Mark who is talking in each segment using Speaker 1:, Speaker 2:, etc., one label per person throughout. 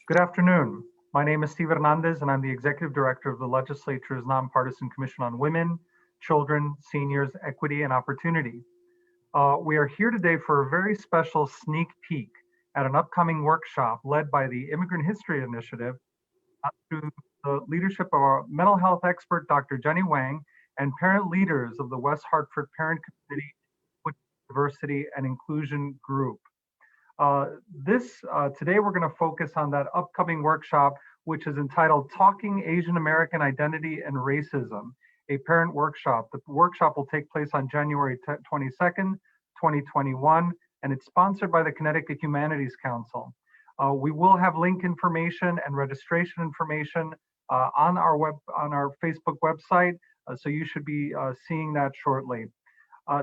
Speaker 1: Good afternoon. My name is Steve Hernandez, and I'm the Executive Director of the Legislature's Nonpartisan Commission on Women, Children, Seniors, Equity, and Opportunity. We are here today for a very special sneak peek at an upcoming workshop led by the Immigrant History Initiative through the leadership of our mental health expert, Dr. Jenny Wang, and parent leaders of the West Hartford Parent Community Diversity and Inclusion Group. Today we're going to focus on that upcoming workshop, which is entitled Talking Asian American Identity and Racism, a parent workshop. The workshop will take place on January 22nd, 2021, and it's sponsored by the Connecticut Humanities Council. We will have link information and registration information on our Facebook website, so you should be seeing that shortly.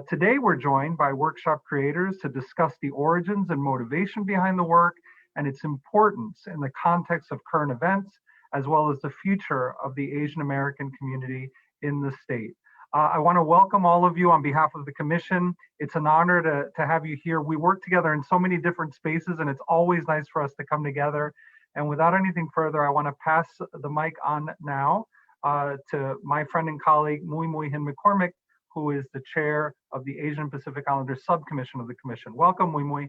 Speaker 1: Today, we're joined by workshop creators to discuss the origins and motivation behind the work and its importance in the context of current events, as well as the future of the Asian American community in the state. I want to welcome all of you on behalf of the Commission. It's an honor to have you here. We work together in so many different spaces, and it's always nice for us to come together. And without anything further, I want to pass the mic on now to my friend and colleague, Mui Hin McCormick, who is the chair of the Asian Pacific Islanders Subcommission of the Commission. Welcome, Mui.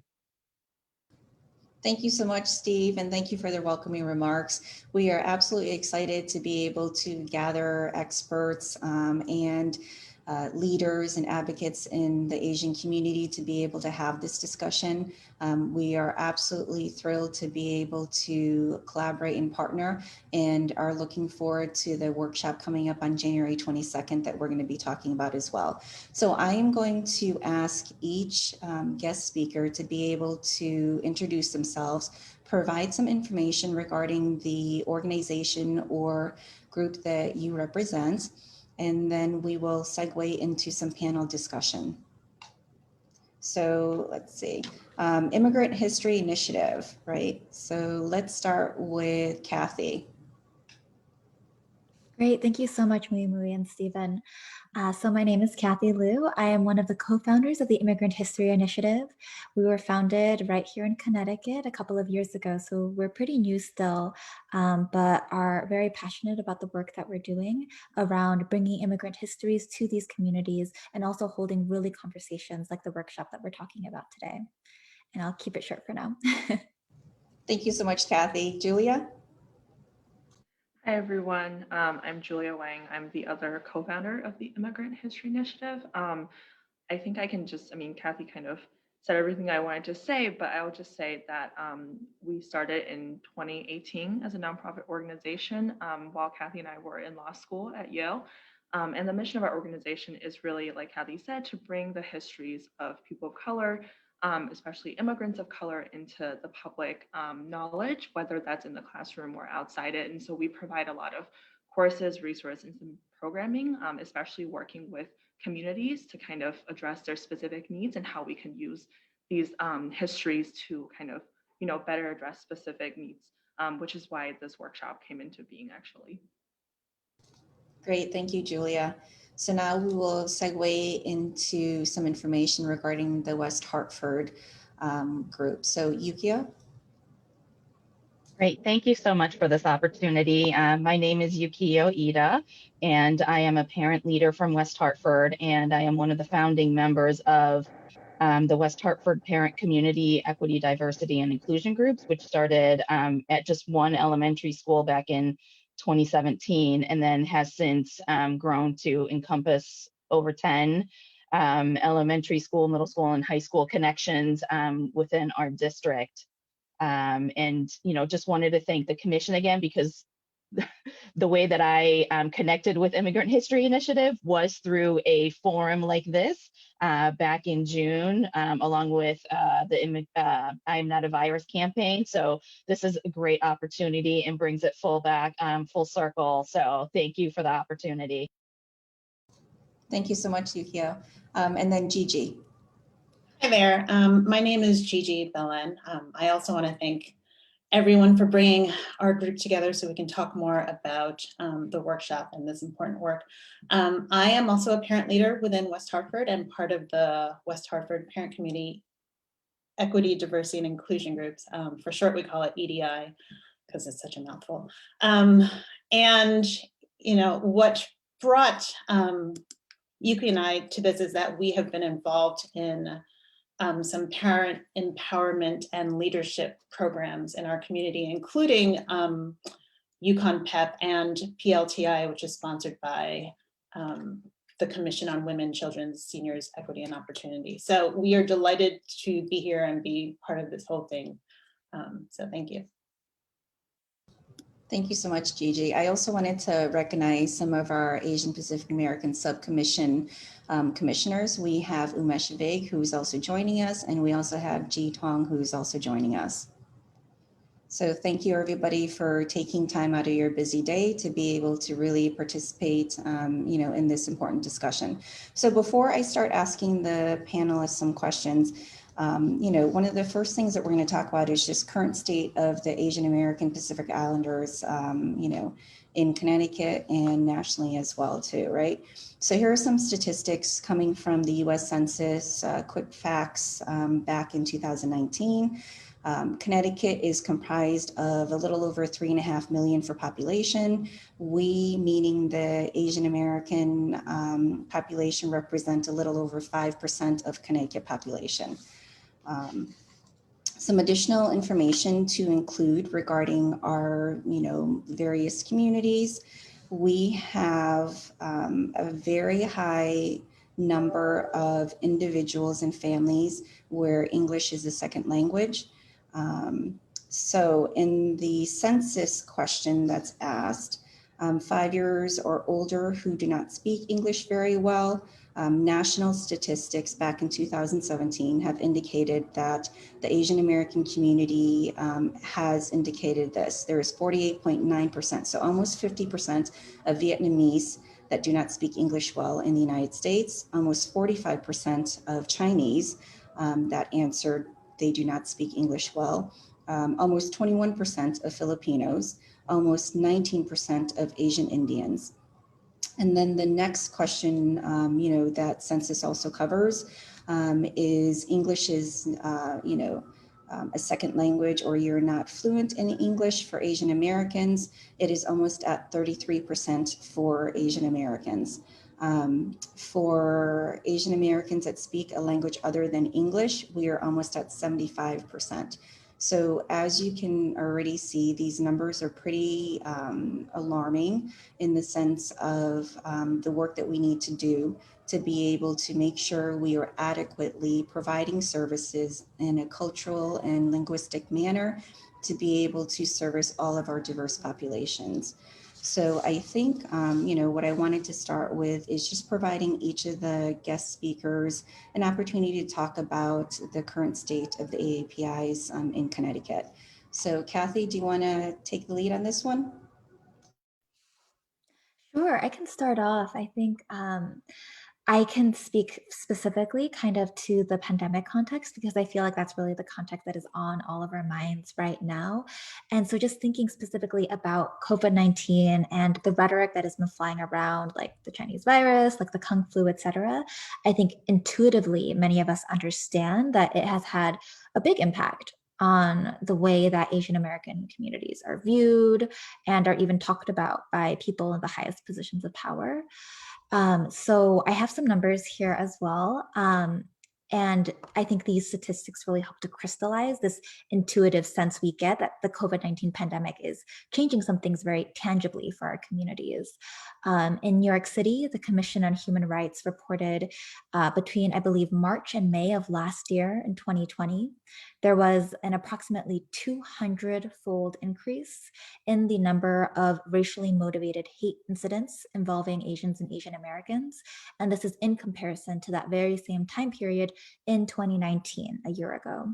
Speaker 2: Thank you so much, Steve, and thank you for the welcoming remarks. We are absolutely excited to be able to gather experts and leaders and advocates in the Asian community to be able to have this discussion. We are absolutely thrilled to be able to collaborate and partner, and are looking forward to the workshop coming up on January 22nd that we're going to be talking about as well. So I am going to ask each guest speaker to be able to introduce themselves, provide some information regarding the organization or group that you represent, and then we will segue into some panel discussion. So let's see, Immigrant History Initiative, right? So let's start with Kathy.
Speaker 3: Great, thank you so much, Mui and Stephen. So my name is Kathy Liu. I am one of the co-founders of the Immigrant History Initiative. We were founded right here in Connecticut a couple of years ago, so we're pretty new still, but are very passionate about the work that we're doing around bringing immigrant histories to these communities and also holding really conversations like the workshop that we're talking about today. And I'll keep it short for now.
Speaker 2: Thank you so much, Kathy. Julia?
Speaker 4: Hi, everyone. I'm Julia Wang. I'm the other co-founder of the Immigrant History Initiative. I think I can just, Kathy kind of said everything I wanted to say, but I'll just say that we started in 2018 as a nonprofit organization while Kathy and I were in law school at Yale. And the mission of our organization is really, like Kathy said, to bring the histories of people of color, especially immigrants of color, into the public knowledge, whether that's in the classroom or outside it. And so we provide a lot of courses, resources, and programming, especially working with communities to kind of address their specific needs and how we can use these histories to kind of, better address specific needs, which is why this workshop came into being, actually.
Speaker 2: Great, thank you, Julia. So now we will segue into some information regarding the West Hartford group. So Yukio?
Speaker 5: Great, thank you so much for this opportunity. My name is Yukio Ida, and I am a parent leader from West Hartford, and I am one of the founding members of the West Hartford Parent Community Equity, Diversity, and Inclusion Groups, which started at just one elementary school back in 2017, and then has since grown to encompass over 10 elementary school, middle school, and high school connections within our district. And just wanted to thank the Commission again, because the way that I connected with Immigrant History Initiative was through a forum like this back in June, along with the I Am Not a Virus campaign. So this is a great opportunity and brings it full circle. So thank you for the opportunity.
Speaker 2: Thank you so much, Yukio. And then Gigi.
Speaker 6: Hi there. My name is Gigi Bellin. I also want to thank everyone for bringing our group together so we can talk more about the workshop and this important work. I am also a parent leader within West Hartford and part of the West Hartford Parent Community Equity, Diversity, and Inclusion Groups. For short, we call it EDI. because it's such a mouthful. And, you know, what brought Yuki and I to this is that we have been involved in some parent empowerment and leadership programs in our community, including Yukon PEP and PLTI, which is sponsored by the Commission on Women, Children, Seniors, Equity, and Opportunity. So we are delighted to be here and be part of this whole thing. So thank you.
Speaker 2: Thank you so much, Gigi. I also wanted to recognize some of our Asian Pacific American Subcommission commissioners. We have Umesh Vig, who's also joining us, and we also have Ji Tong, who's also joining us. So thank you, everybody, for taking time out of your busy day to be able to really participate, you know, in this important discussion. So before I start asking the panelists some questions, you know, one of the first things that we're going to talk about is just current state of the Asian American Pacific Islanders, you know, in Connecticut and nationally as well, too, right? So here are some statistics coming from the U.S. Census, quick facts back in 2019. Connecticut is comprised of a little over 3.5 million for population. We, meaning the Asian American population, represent a little over 5% of Connecticut population. Some additional information to include regarding our, you know, various communities. We have a very high number of individuals and families where English is a second language. So in the census question that's asked, 5 years or older who do not speak English very well, national statistics back in 2017 have indicated that the Asian American community has indicated this. There is 48.9%, so almost 50% of Vietnamese that do not speak English well in the United States, almost 45% of Chinese that answered they do not speak English well, almost 21% of Filipinos, almost 19% of Asian Indians. And then the next question, you know, that census also covers is English is, you know, a second language or you're not fluent in English for Asian Americans. It is almost at 33% for Asian Americans. For Asian Americans that speak a language other than English, we are almost at 75%. So as you can already see, these numbers are pretty alarming in the sense of the work that we need to do to be able to make sure we are adequately providing services in a cultural and linguistic manner to be able to service all of our diverse populations. So I think, you know, what I wanted to start with is just providing each of the guest speakers an opportunity to talk about the current state of the AAPIs in Connecticut. So Kathy, do you want to take the lead on this one?
Speaker 3: Sure, I can start off. I think I can speak specifically kind of to the pandemic context because I feel like that's really the context that is on all of our minds right now. And so just thinking specifically about COVID-19 and the rhetoric that has been flying around, like the Chinese virus, like the Kung flu, et cetera, I think intuitively many of us understand that it has had a big impact on the way that Asian American communities are viewed and are even talked about by people in the highest positions of power. So I have some numbers here as well. And I think these statistics really help to crystallize this intuitive sense we get that the COVID-19 pandemic is changing some things very tangibly for our communities. In New York City, the Commission on Human Rights reported between, I believe, March and May of last year in 2020, there was an approximately 200-fold increase in the number of racially motivated hate incidents involving Asians and Asian Americans. And this is in comparison to that very same time period in 2019, a year ago.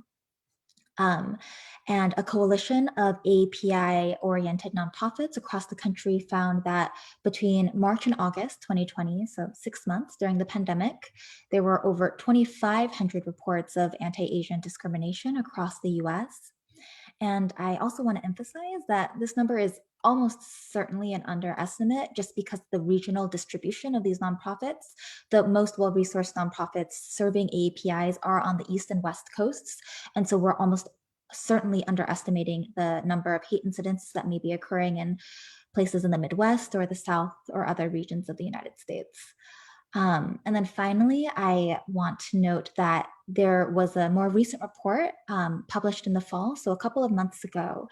Speaker 3: And a coalition of API-oriented nonprofits across the country found that between March and August 2020, so 6 months during the pandemic, there were over 2,500 reports of anti-Asian discrimination across the US. And I also want to emphasize that this number is almost certainly an underestimate just because the regional distribution of these nonprofits, the most well-resourced nonprofits serving APIs are on the East and West coasts. And so we're almost certainly underestimating the number of hate incidents that may be occurring in places in the Midwest or the South or other regions of the United States. And then finally, I want to note that there was a more recent report published in the fall, so a couple of months ago,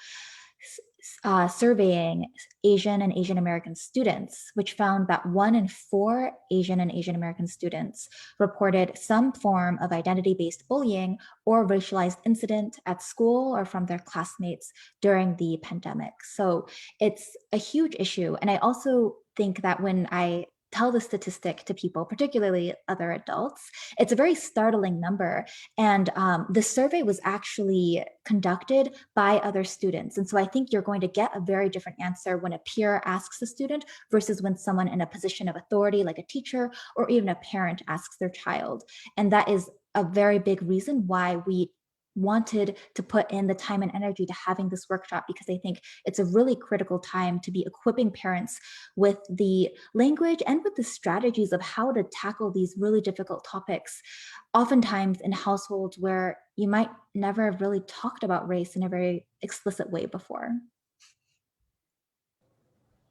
Speaker 3: surveying Asian and Asian American students, which found that 1 in 4 Asian and Asian American students reported some form of identity-based bullying or racialized incident at school or from their classmates during the pandemic. So it's a huge issue. And I also think that when I tell the statistic to people, particularly other adults, it's a very startling number. And the survey was actually conducted by other students. And so I think you're going to get a very different answer when a peer asks a student versus when someone in a position of authority, like a teacher or even a parent, asks their child. And that is a very big reason why we wanted to put in the time and energy to having this workshop, because I think it's a really critical time to be equipping parents with the language and with the strategies of how to tackle these really difficult topics, oftentimes in households where you might never have really talked about race in a very explicit way before.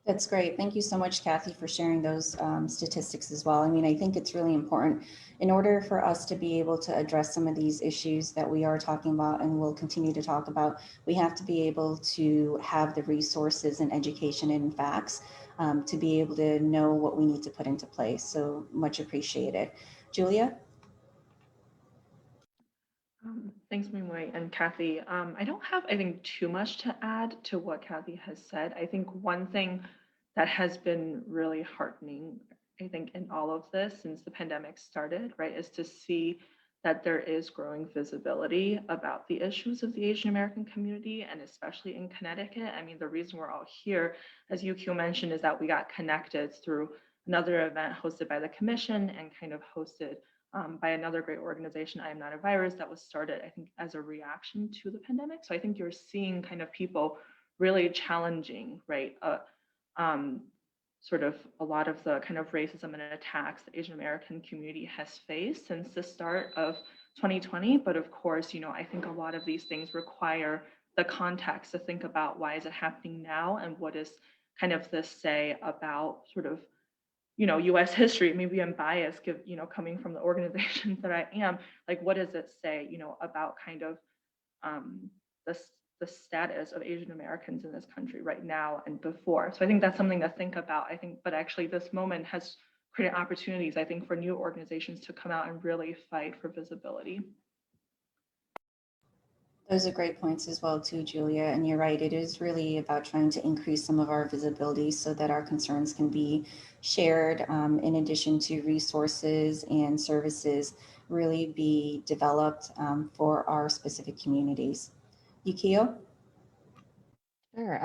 Speaker 2: That's great. Thank you so much, Kathy, for sharing those statistics as well. I mean, I think it's really important in order for us to be able to address some of these issues that we are talking about and will continue to talk about. We have to be able to have the resources and education and facts to be able to know what we need to put into place. So much appreciated. Julia?
Speaker 4: Thanks, Mingwei and Kathy. I don't have, I think, too much to add to what Kathy has said. I think one thing that has been really heartening, I think, in all of this since the pandemic started, right, is to see that there is growing visibility about the issues of the Asian American community, and especially in Connecticut. I mean, the reason we're all here, as Yukio mentioned, is that we got connected through another event hosted by the commission and kind of hosted by another great organization, I Am Not a Virus, that was started, I think, as a reaction to the pandemic. So I think you're seeing kind of people really challenging, right, sort of a lot of the kind of racism and attacks the Asian American community has faced since the start of 2020. But of course, you know, I think a lot of these things require the context to think about why is it happening now and what is kind of this say about sort of, you know, US history. Maybe I'm biased, you know, coming from the organizations that I am, like, what does it say, you know, about kind of the status of Asian Americans in this country right now and before. So I think that's something to think about. I think, but actually this moment has created opportunities, I think, for new organizations to come out and really fight for visibility.
Speaker 2: Those are great points as well too, Julia. And you're right, it is really about trying to increase some of our visibility so that our concerns can be shared, in addition to resources and services really be developed for our specific communities. Yukio?
Speaker 5: Sure.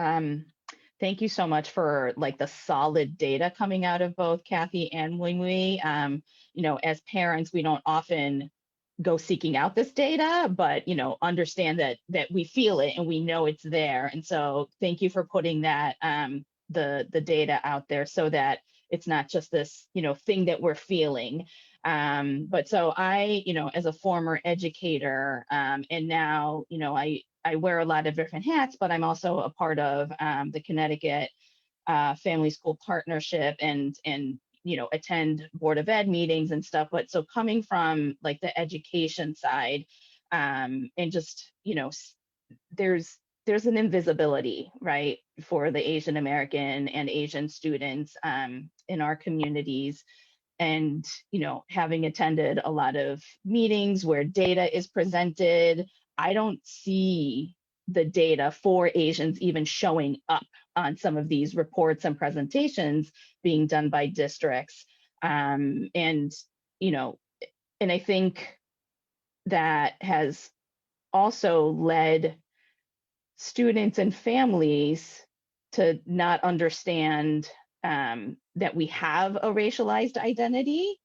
Speaker 5: Thank you so much for like the solid data coming out of both Kathy and Wingwei. You know, as parents, we don't often go seeking out this data, but you know, understand that we feel it and we know it's there. And so thank you for putting that the data out there so that it's not just this, you know, thing that we're feeling. But so I, you know, as a former educator, and now, you know, I wear a lot of different hats, but I'm also a part of the Connecticut Family School Partnership and you know, attend Board of Ed meetings and stuff. But so coming from like the education side, and just, you know, there's an invisibility, right, for the Asian American and Asian students in our communities. And, you know, having attended a lot of meetings where data is presented, I don't see the data for Asians even showing up on some of these reports and presentations being done by districts. And, you know, and I think that has also led students and families to not understand that we have a racialized identity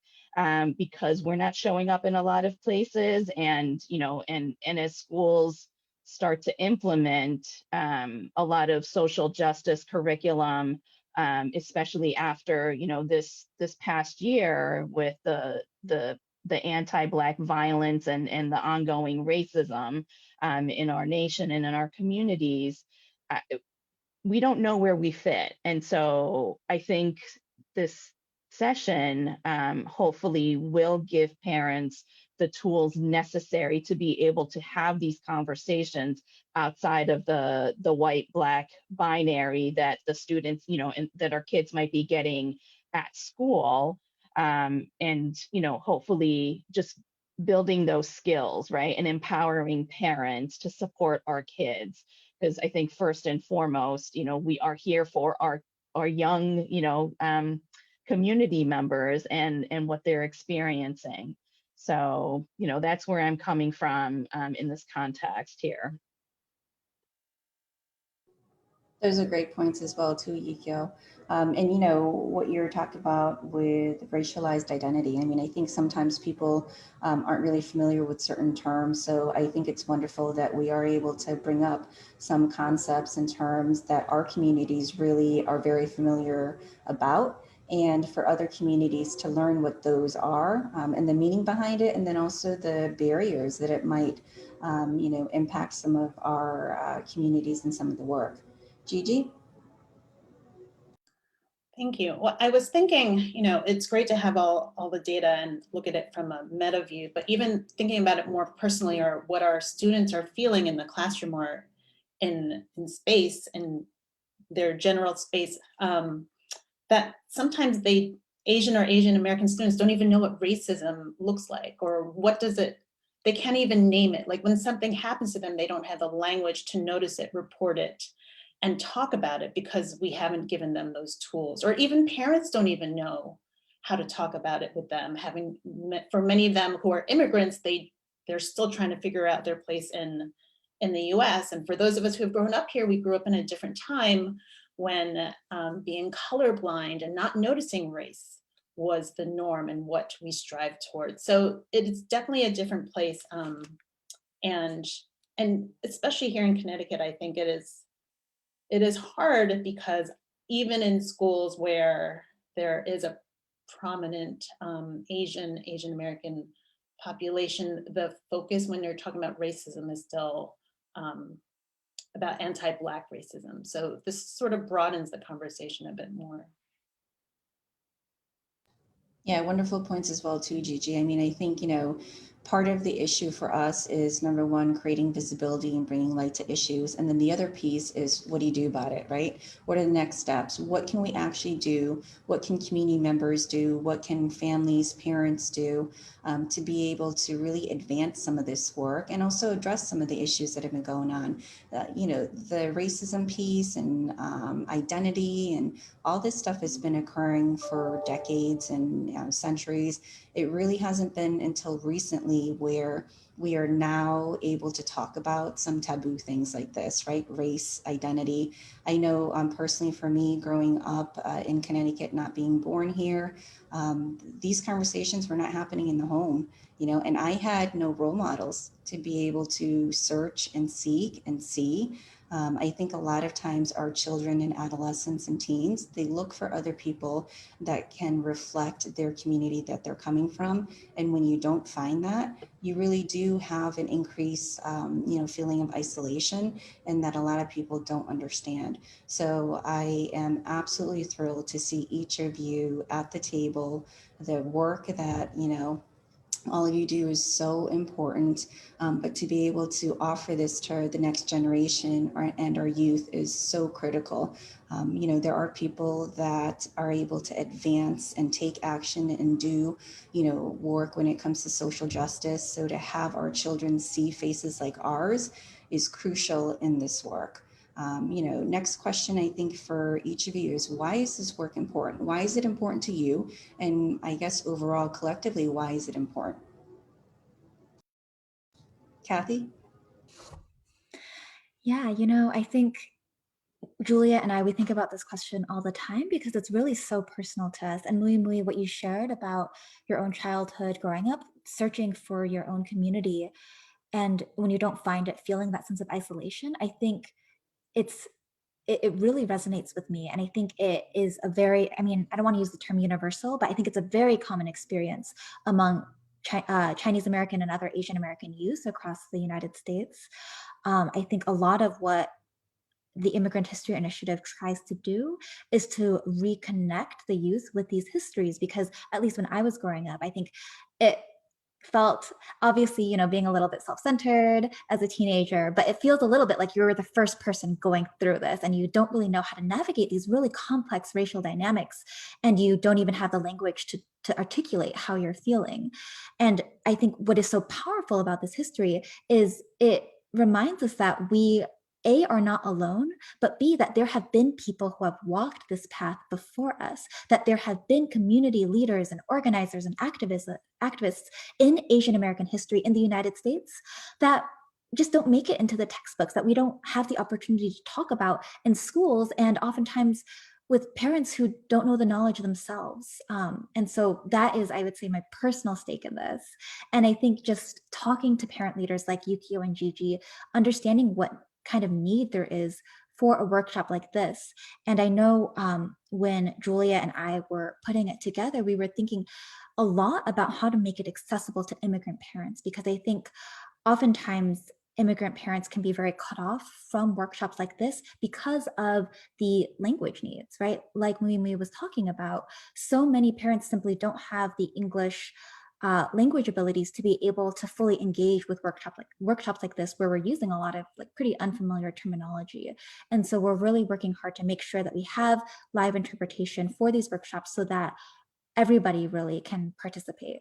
Speaker 5: because we're not showing up in a lot of places. And, you know, and as schools start to implement a lot of social justice curriculum, especially after, you know, this past year with the anti-Black violence and the ongoing racism, in our nation and in our communities, we don't know where we fit. And so I think this session hopefully will give parents the tools necessary to be able to have these conversations outside of the white black binary that the students, and that our kids might be getting at school. And hopefully just building those skills, right, and empowering parents to support our kids, because I think first and foremost, we are here for our young, community members and what they're experiencing. So, that's where I'm coming from in this context here.
Speaker 2: Those are great points as well too, Yukio. And what you're talking about with racialized identity. I mean, I think sometimes people aren't really familiar with certain terms. So I think it's wonderful that we are able to bring up some concepts and terms that our communities really are very familiar about, and for other communities to learn what those are and the meaning behind it, and then also the barriers that it might, impact some of our communities and some of the work. Gigi?
Speaker 6: Thank you. Well, I was thinking, it's great to have all the data and look at it from a meta view, but even thinking about it more personally, or what our students are feeling in the classroom or in space, in their general space, that sometimes Asian or Asian American students don't even know what racism looks like, or they can't even name it. Like when something happens to them, they don't have the language to notice it, report it, and talk about it, because we haven't given them those tools. Or even parents don't even know how to talk about it with them. For many of them who are immigrants, they're still trying to figure out their place in the US. And for those of us who have grown up here, we grew up in a different time when being colorblind and not noticing race was the norm and what we strive towards. So it's definitely a different place. And especially here in Connecticut, I think it is hard, because even in schools where there is a prominent Asian American population, the focus when you're talking about racism is still about anti-Black racism. So this sort of broadens the conversation a bit more.
Speaker 2: Yeah, wonderful points as well too, Gigi. I mean, I think, part of the issue for us is, number one, creating visibility and bringing light to issues. And then the other piece is, what do you do about it, right? What are the next steps? What can we actually do? What can community members do? What can families, parents do to be able to really advance some of this work and also address some of the issues that have been going on? The racism piece and identity and all this stuff has been occurring for decades and centuries. It really hasn't been until recently where we are now able to talk about some taboo things like this, right? Race, identity. I know personally for me, growing up in Connecticut, not being born here, these conversations were not happening in the home, and I had no role models to be able to search and seek and see. I think a lot of times our children and adolescents and teens, they look for other people that can reflect their community that they're coming from. And when you don't find that, you really do have an increased, feeling of isolation, and that a lot of people don't understand. So I am absolutely thrilled to see each of you at the table. The work that, all of you do is so important, but to be able to offer this to the next generation and our youth is so critical. There are people that are able to advance and take action and do, work when it comes to social justice. So to have our children see faces like ours is crucial in this work. Next question, I think, for each of you is, why is this work important? Why is it important to you? And I guess overall, collectively, why is it important? Kathy?
Speaker 3: Yeah, I think Julia and I, we think about this question all the time because it's really so personal to us. And Mui, what you shared about your own childhood growing up, searching for your own community, and when you don't find it, feeling that sense of isolation, I think it really resonates with me. And I think it is I don't want to use the term universal, but I think it's a very common experience among Chinese American and other Asian American youth across the United States. I think a lot of what the Immigrant History Initiative tries to do is to reconnect the youth with these histories, because at least when I was growing up, I think it felt, obviously, you know, being a little bit self-centered as a teenager, but it feels a little bit like you're the first person going through this and you don't really know how to navigate these really complex racial dynamics, and you don't even have the language to articulate how you're feeling. And I think what is so powerful about this history is it reminds us that we A, are not alone, but B, that there have been people who have walked this path before us, that there have been community leaders and organizers and activists in Asian American history in the United States that just don't make it into the textbooks, that we don't have the opportunity to talk about in schools, and oftentimes with parents who don't know the knowledge themselves. And so that is, I would say, my personal stake in this. And I think just talking to parent leaders like Yukio and Gigi, understanding what kind of need there is for a workshop like this. And I know when Julia and I were putting it together, we were thinking a lot about how to make it accessible to immigrant parents, because I think oftentimes immigrant parents can be very cut off from workshops like this because of the language needs, right? Like Mimi was talking about, so many parents simply don't have the English language abilities to be able to fully engage with workshops like this, where we're using a lot of like pretty unfamiliar terminology. And so we're really working hard to make sure that we have live interpretation for these workshops so that everybody really can participate.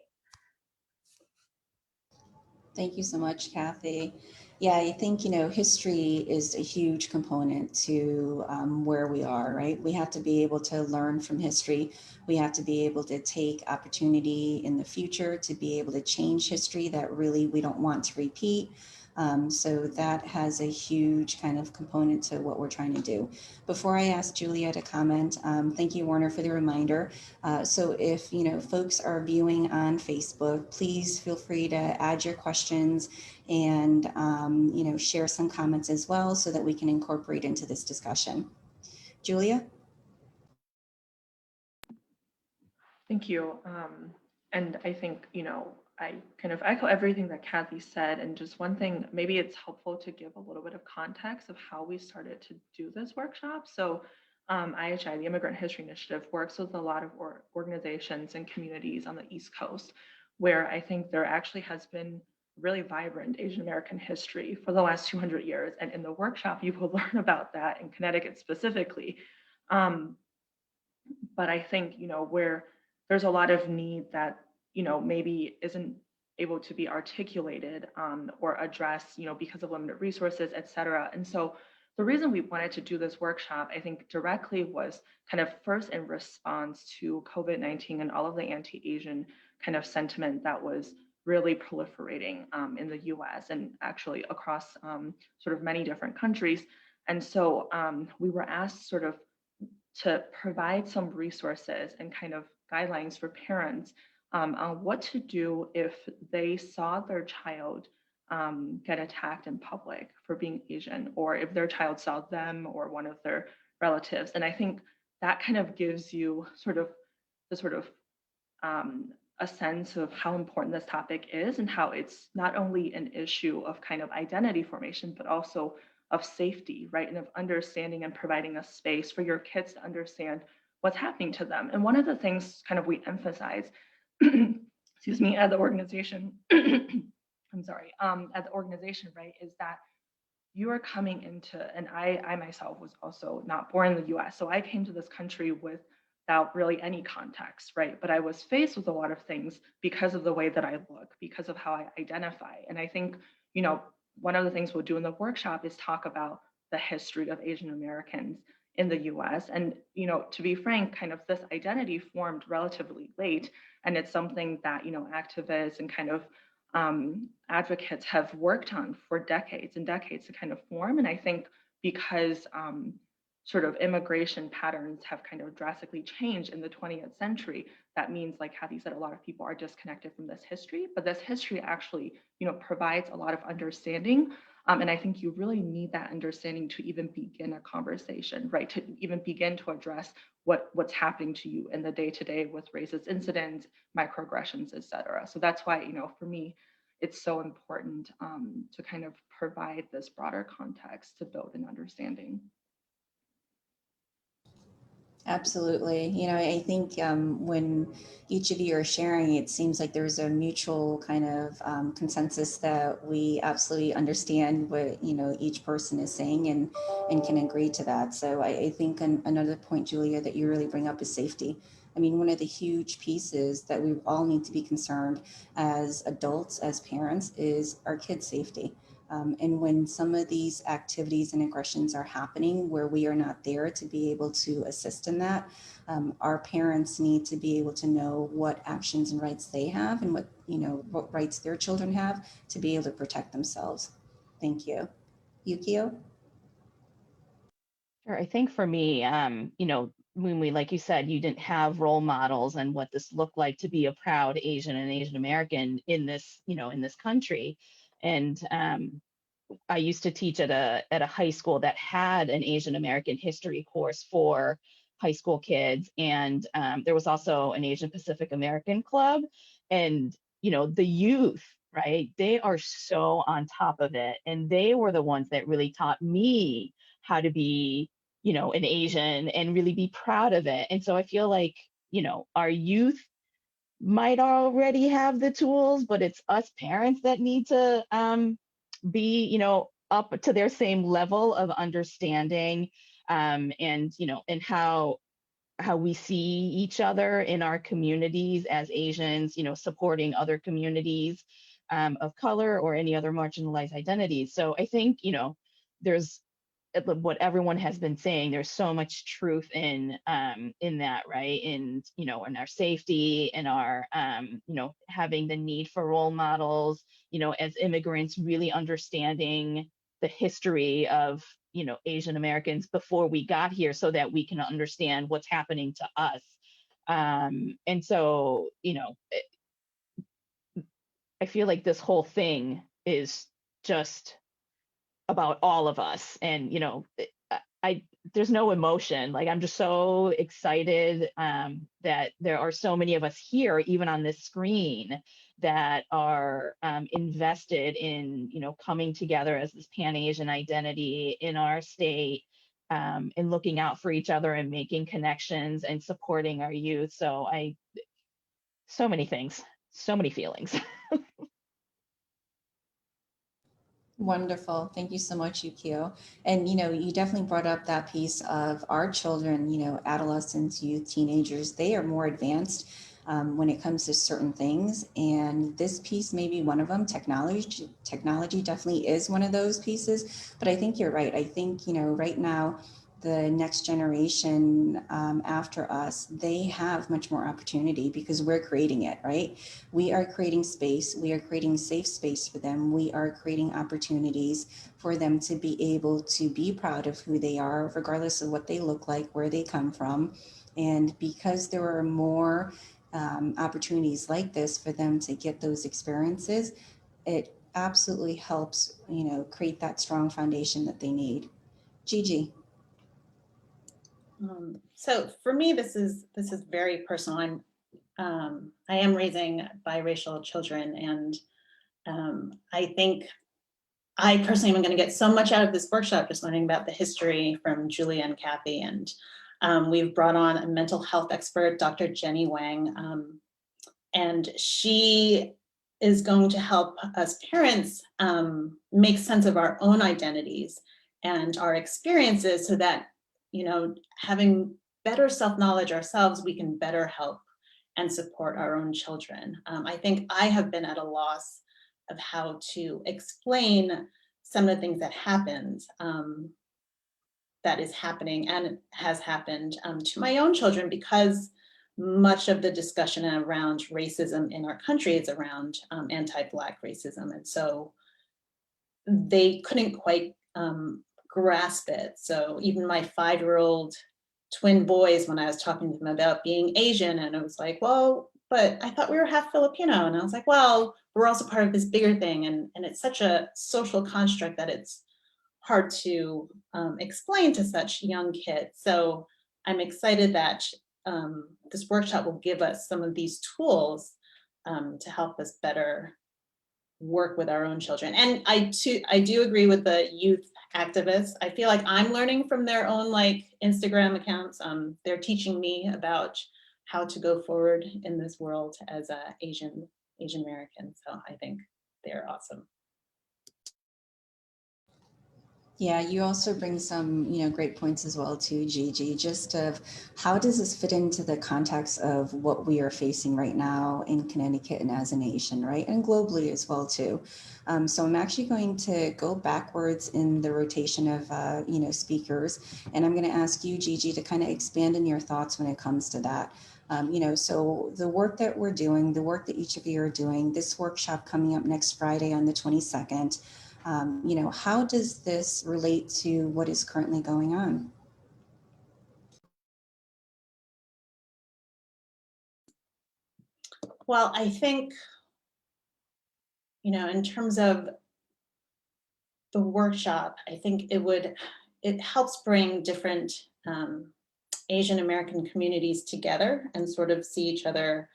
Speaker 2: Thank you so much, Kathy. Yeah, I think, you know, history is a huge component to where we are, right? We have to be able to learn from history. We have to be able to take opportunity in the future to be able to change history that really we don't want to repeat. So that has a huge kind of component to what we're trying to do. Before I ask Julia to comment, thank you, Warner, for the reminder. So if, you know, folks are viewing on Facebook, please feel free to add your questions and, you know, share some comments as well so that we can incorporate into this discussion. Julia?
Speaker 4: Thank you. And I think, you know, I kind of echo everything that Kathy said. And just one thing, maybe it's helpful to give a little bit of context of how we started to do this workshop. So IHI, the Immigrant History Initiative, works with a lot of organizations and communities on the East Coast, where I think there actually has been really vibrant Asian American history for the last 200 years. And in the workshop, you will learn about that in Connecticut specifically. But I think, you know, where there's a lot of need that, you know, maybe isn't able to be articulated or addressed, you know, because of limited resources, et cetera. And so the reason we wanted to do this workshop, I think directly was kind of first in response to COVID-19 and all of the anti-Asian kind of sentiment that was really proliferating in the US and actually across sort of many different countries. And so we were asked sort of to provide some resources and kind of guidelines for parents on what to do if they saw their child get attacked in public for being Asian, or if their child saw them or one of their relatives. And I think that kind of gives you sort of a sense of how important this topic is and how it's not only an issue of kind of identity formation, but also of safety, right? And of understanding and providing a space for your kids to understand what's happening to them. And one of the things kind of we emphasize, excuse me, at the organization, I'm sorry, at the organization, right, is that you are coming into, and I myself was also not born in the US, so I came to this country without really any context, right? But I was faced with a lot of things because of the way that I look, because of how I identify. And I think, you know, one of the things we'll do in the workshop is talk about the history of Asian Americans in the US. And, you know, to be frank, kind of this identity formed relatively late. And it's something that, you know, activists and kind of advocates have worked on for decades and decades to kind of form. And I think because sort of immigration patterns have kind of drastically changed in the 20th century, that means, like Kathy said, a lot of people are disconnected from this history, but this history actually, you know, provides a lot of understanding And I think you really need that understanding to even begin a conversation, right? To even begin to address what's happening to you in the day-to-day with racist incidents, microaggressions, et cetera. So that's why, for me, it's so important to kind of provide this broader context to build an understanding.
Speaker 2: Absolutely. I think when each of you are sharing, it seems like there's a mutual kind of consensus that we absolutely understand what, each person is saying and can agree to that. So I think another point, Julia, that you really bring up is safety. I mean, one of the huge pieces that we all need to be concerned as adults, as parents, is our kids' safety. And when some of these activities and aggressions are happening where we are not there to be able to assist in that, our parents need to be able to know what actions and rights they have and what rights their children have to be able to protect themselves. Thank you. Yukio?
Speaker 5: Sure. I think for me, when we, like you said, you didn't have role models and what this looked like to be a proud Asian and Asian American in this, in this country. And I used to teach at a high school that had an Asian American history course for high school kids, and there was also an Asian Pacific American club, and the youth, right? They are so on top of it, and they were the ones that really taught me how to be, an Asian and really be proud of it. And so I feel like, our youth might already have the tools, but it's us parents that need to be, up to their same level of understanding, and how we see each other in our communities as Asians, supporting other communities of color or any other marginalized identities. So I think, there's what everyone has been saying. There's so much truth in that, right? And in our safety, and our having the need for role models, as immigrants, really understanding the history of Asian Americans before we got here, so that we can understand what's happening to us. And so I feel like this whole thing is just about all of us. And I there's no emotion. Like, I'm just so excited that there are so many of us here, even on this screen, that are invested in coming together as this Pan-Asian identity in our state, and looking out for each other and making connections and supporting our youth. So many things, so many feelings.
Speaker 2: Wonderful. Thank you so much, Yukio. And, you definitely brought up that piece of our children, adolescents, youth, teenagers. They are more advanced when it comes to certain things. And this piece may be one of them. Technology definitely is one of those pieces. But I think you're right. I think, right now, the next generation after us, they have much more opportunity because we're creating it, right? We are creating space. We are creating safe space for them. We are creating opportunities for them to be able to be proud of who they are, regardless of what they look like, where they come from. And because there are more opportunities like this for them to get those experiences, it absolutely helps, create that strong foundation that they need. Gigi.
Speaker 6: So for me, this is very personal. I am raising biracial children, and I think I personally am going to get so much out of this workshop just learning about the history from Julia and Kathy. And we've brought on a mental health expert, Dr. Jenny Wang, and she is going to help us parents make sense of our own identities and our experiences, so that, having better self-knowledge ourselves, we can better help and support our own children. I think I have been at a loss of how to explain some of the things that happened, that is happening and has happened to my own children, because much of the discussion around racism in our country is around anti-Black racism. And so they couldn't quite grasp it. So even my 5-year-old twin boys, when I was talking to them about being Asian, and it was like, well, but I thought we were half Filipino. And I was like, well, we're also part of this bigger thing. And it's such a social construct that it's hard to explain to such young kids. So I'm excited that this workshop will give us some of these tools to help us better work with our own children. And I do agree with the youth activists. I feel like I'm learning from their own like Instagram accounts. They're teaching me about how to go forward in this world as a Asian American. So I think they're awesome.
Speaker 2: Yeah, you also bring some, great points as well too, Gigi, just of how does this fit into the context of what we are facing right now in Connecticut and as a nation, right? And globally as well too. So I'm actually going to go backwards in the rotation of, speakers, and I'm going to ask you, Gigi, to kind of expand in your thoughts when it comes to that. So the work that we're doing, the work that each of you are doing, this workshop coming up next Friday on the 22nd, how does this relate to what is currently going on?
Speaker 6: Well, I think, in terms of the workshop, I think it helps bring different Asian American communities together and sort of see each other,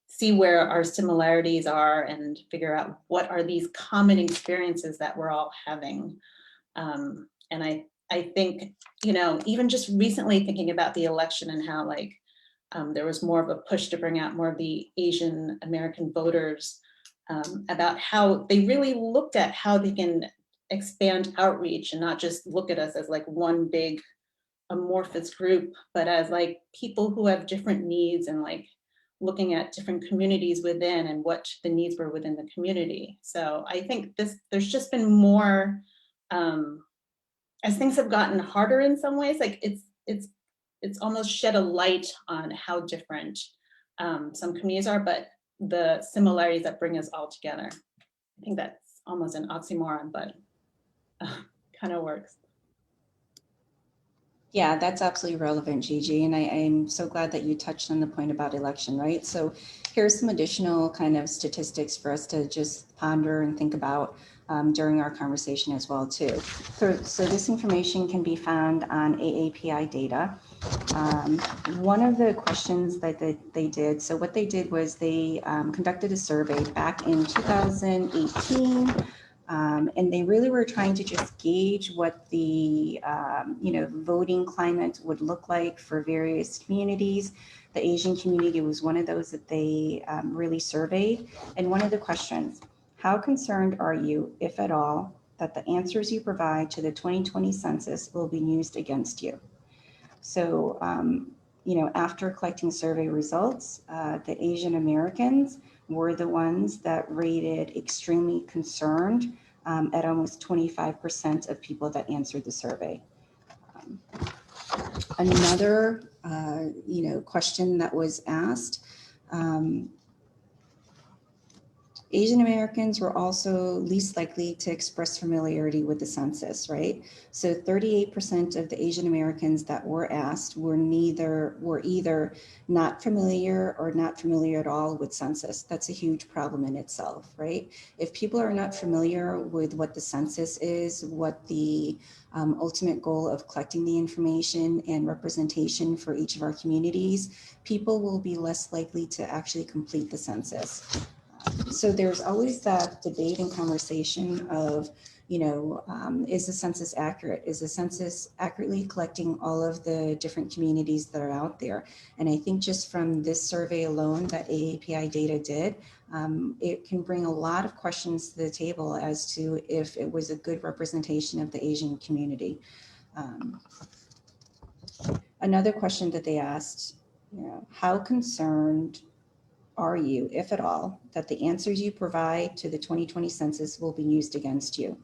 Speaker 6: see where our similarities are and figure out what are these common experiences that we're all having. And I think, even just recently thinking about the election and how like there was more of a push to bring out more of the Asian American voters, about how they really looked at how they can expand outreach and not just look at us as like one big amorphous group, but as like people who have different needs and like looking at different communities within and what the needs were within the community. So I think there's just been more, as things have gotten harder in some ways, like it's almost shed a light on how different some communities are, but the similarities that bring us all together. I think that's almost an oxymoron, but kind of works.
Speaker 2: Yeah, that's absolutely relevant, Gigi. And I'm so glad that you touched on the point about election, right? So here's some additional kind of statistics for us to just ponder and think about during our conversation as well too. So this information can be found on AAPI data. One of the questions that they did, so what they did was they conducted a survey back in 2018. And they really were trying to just gauge what the voting climate would look like for various communities. The Asian community was one of those that they really surveyed. And one of the questions, how concerned are you, if at all, that the answers you provide to the 2020 census will be used against you? So, after collecting survey results, the Asian Americans were the ones that rated extremely concerned at almost 25% of people that answered the survey. Another, question that was asked, Asian Americans were also least likely to express familiarity with the census, right? So 38% of the Asian Americans that were asked were either not familiar or not familiar at all with census. That's a huge problem in itself, right? If people are not familiar with what the census is, what the ultimate goal of collecting the information and representation for each of our communities, people will be less likely to actually complete the census. So there's always that debate and conversation of, is the census accurate? Is the census accurately collecting all of the different communities that are out there? And I think just from this survey alone that AAPI data did, it can bring a lot of questions to the table as to if it was a good representation of the Asian community. Another question that they asked, how concerned are you, if at all, that the answers you provide to the 2020 census will be used against you?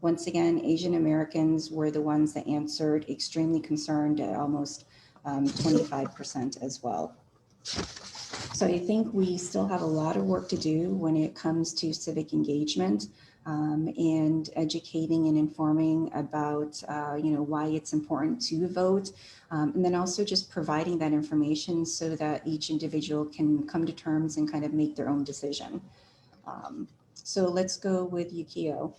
Speaker 2: Once again, Asian Americans were the ones that answered extremely concerned at almost 25% as well. So I think we still have a lot of work to do when it comes to civic engagement. and educating and informing about, why it's important to vote. And then also just providing that information so that each individual can come to terms and kind of make their own decision. So let's go with Yukio.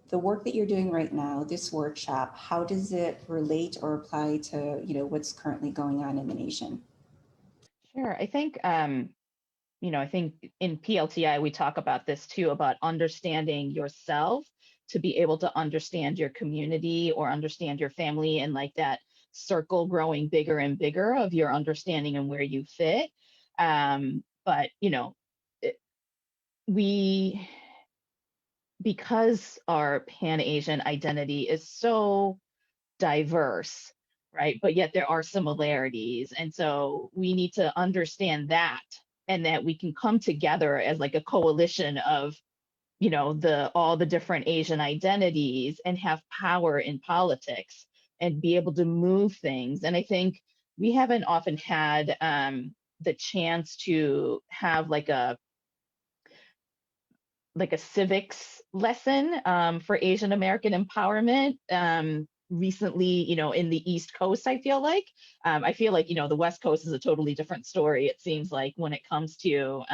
Speaker 2: The work that you're doing right now, this workshop, how does it relate or apply to, what's currently going on in the nation?
Speaker 5: Sure. I think I think in PLTI, we talk about this too, about understanding yourself to be able to understand your community or understand your family, and like that circle growing bigger and bigger of your understanding and where you fit. But, we, because our Pan-Asian identity is so diverse, right? But yet there are similarities. And so we need to understand that, and that we can come together as like a coalition of, all the different Asian identities and have power in politics and be able to move things. And I think we haven't often had the chance to have like a civics lesson for Asian American empowerment recently, in the East Coast. I feel like, the West Coast is a totally different story, it seems like, when it comes to,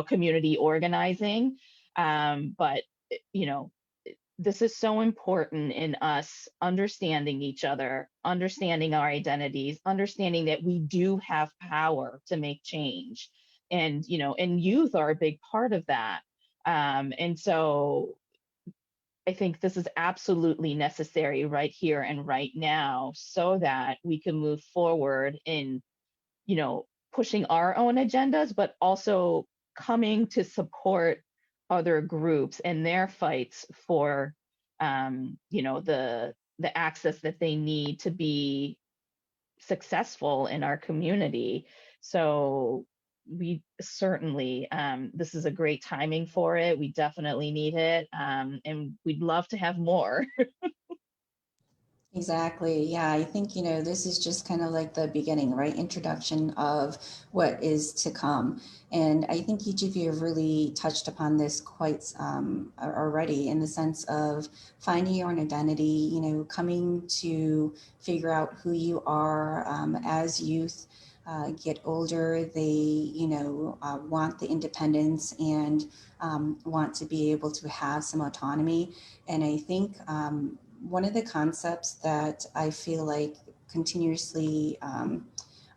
Speaker 5: community organizing. But, this is so important in us understanding each other, understanding our identities, understanding that we do have power to make change. And youth are a big part of that. And so I think this is absolutely necessary right here and right now so that we can move forward in, pushing our own agendas, but also coming to support other groups and their fights for, the access that they need to be successful in our community. So we certainly, this is a great timing for it. We definitely need it. And we'd love to have more.
Speaker 2: Exactly. Yeah, I think, this is just kind of like the beginning, right? Introduction of what is to come. And I think each of you have really touched upon this quite already, in the sense of finding your own identity, coming to figure out who you are as youth. Get older, they, want the independence and want to be able to have some autonomy. And I think one of the concepts that I feel like continuously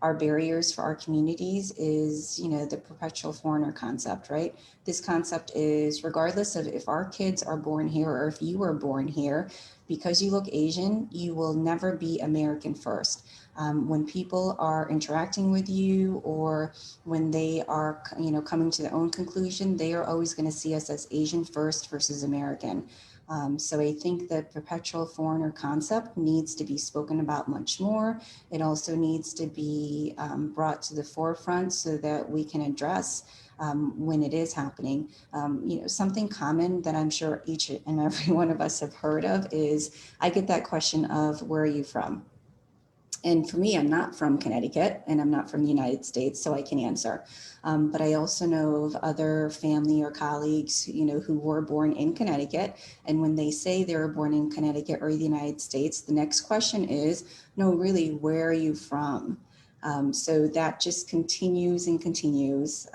Speaker 2: are barriers for our communities is, the perpetual foreigner concept, right? This concept is, regardless of if our kids are born here or if you were born here, because you look Asian, you will never be American first. When people are interacting with you, or when they are, coming to their own conclusion, they are always going to see us as Asian first versus American. So I think the perpetual foreigner concept needs to be spoken about much more. It also needs to be brought to the forefront so that we can address when it is happening. Something common that I'm sure each and every one of us have heard of is, I get that question of, where are you from? And for me, I'm not from Connecticut and I'm not from the United States, so I can answer. But I also know of other family or colleagues, who were born in Connecticut. And when they say they were born in Connecticut or the United States, the next question is, no, really, where are you from? So that just continues and continues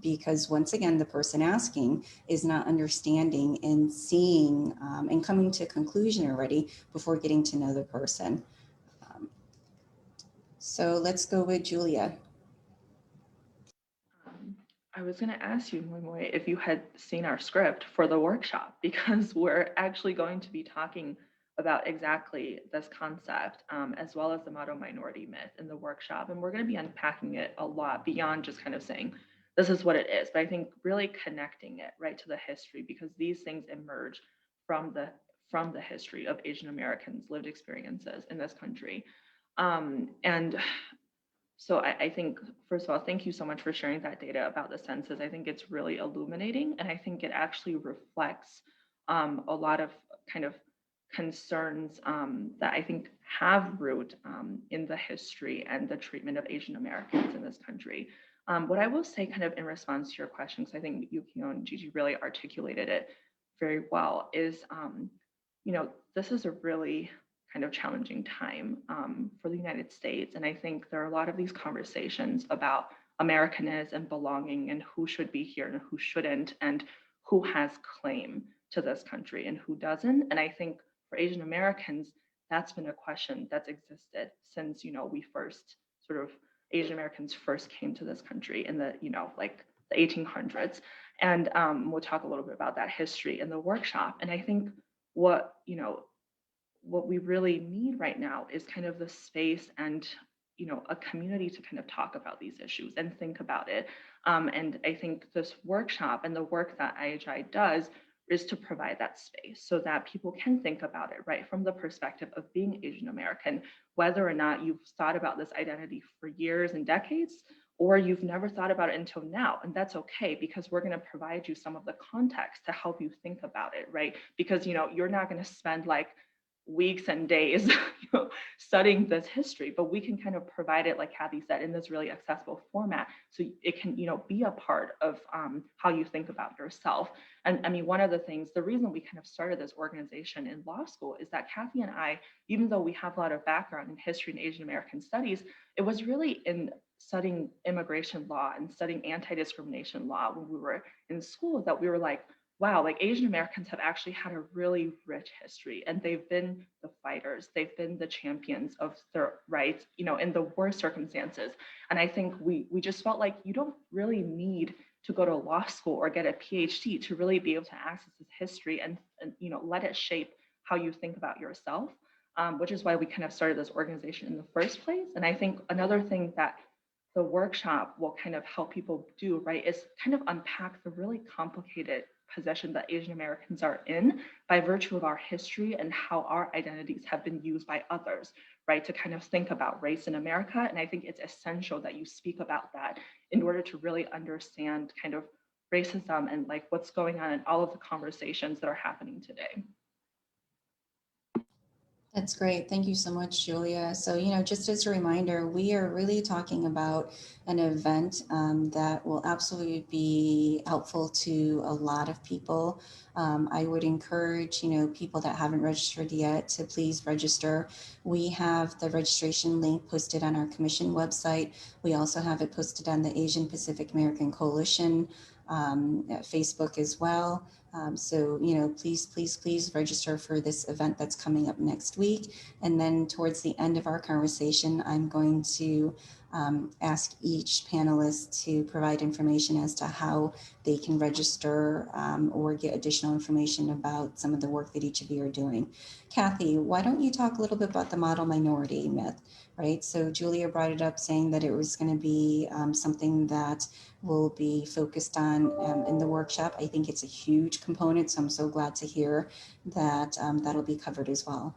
Speaker 2: because, once again, the person asking is not understanding and seeing and coming to a conclusion already before getting to know the person. So let's go with Julia.
Speaker 4: I was going to ask you, Moy, if you had seen our script for the workshop, because we're actually going to be talking about exactly this concept, as well as the model minority myth in the workshop. And we're going to be unpacking it a lot beyond just kind of saying, this is what it is. But I think really connecting it right to the history, because these things emerge from the history of Asian Americans' lived experiences in this country. And so I think, first of all, thank you so much for sharing that data about the census. I think it's really illuminating, and I think it actually reflects a lot of kind of concerns that I think have root in the history and the treatment of Asian Americans in this country. What I will say kind of in response to your question, because I think Yukio and Gigi really articulated it very well, is, this is a really kind of challenging time for the United States. And I think there are a lot of these conversations about Americanness and belonging and who should be here and who shouldn't, and who has claim to this country and who doesn't. And I think for Asian Americans, that's been a question that's existed since, we first sort of Asian Americans first came to this country in the, like the 1800s. And we'll talk a little bit about that history in the workshop. And I think what we really need right now is kind of the space and, a community to kind of talk about these issues and think about it. And I think this workshop and the work that IHI does is to provide that space so that people can think about it, right, from the perspective of being Asian American, whether or not you've thought about this identity for years and decades, or you've never thought about it until now. And that's okay, because we're going to provide you some of the context to help you think about it, right? Because, you're not going to spend like weeks and days studying this history, but we can kind of provide it, like Kathy said, in this really accessible format, so it can be a part of how you think about yourself. And I mean, one of the things, the reason we kind of started this organization in law school is that Kathy and I, even though we have a lot of background in history and Asian American studies, it was really in studying immigration law and studying anti-discrimination law when we were in school that we were like, wow, like Asian Americans have actually had a really rich history, and they've been the fighters, they've been the champions of their rights, in the worst circumstances. And I think we just felt like you don't really need to go to law school or get a PhD to really be able to access this history and let it shape how you think about yourself, which is why we kind of started this organization in the first place. And I think another thing that the workshop will kind of help people do, right, is kind of unpack the really complicated position that Asian Americans are in by virtue of our history and how our identities have been used by others, right, to kind of think about race in America. And I think it's essential that you speak about that in order to really understand kind of racism and like what's going on in all of the conversations that are happening today.
Speaker 2: That's great. Thank you so much, Julia. So, just as a reminder, we are really talking about an event that will absolutely be helpful to a lot of people. I would encourage, people that haven't registered yet to please register. We have the registration link posted on our commission website. We also have it posted on the Asian Pacific American Coalition Facebook as well. So, please register for this event that's coming up next week. And then towards the end of our conversation, I'm going to ask each panelist to provide information as to how they can register or get additional information about some of the work that each of you are doing. Kathy, why don't you talk a little bit about the model minority myth, right? So Julia brought it up saying that it was going to be something that will be focused on in the workshop. I think it's a huge component, so I'm so glad to hear that that'll be covered as well.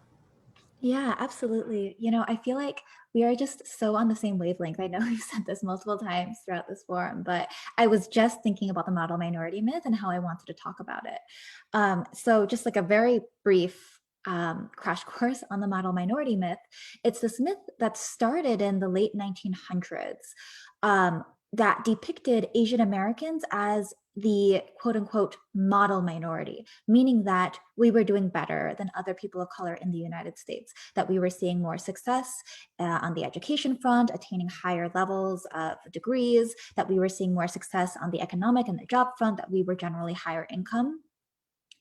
Speaker 3: Yeah, absolutely. I feel like we are just so on the same wavelength. I know we've said this multiple times throughout this forum, but I was just thinking about the model minority myth and how I wanted to talk about it. So just like a very brief crash course on the model minority myth. It's this myth that started in the late 1900s that depicted Asian Americans as the quote unquote model minority, meaning that we were doing better than other people of color in the United States, that we were seeing more success on the education front, attaining higher levels of degrees, that we were seeing more success on the economic and the job front, that we were generally higher income.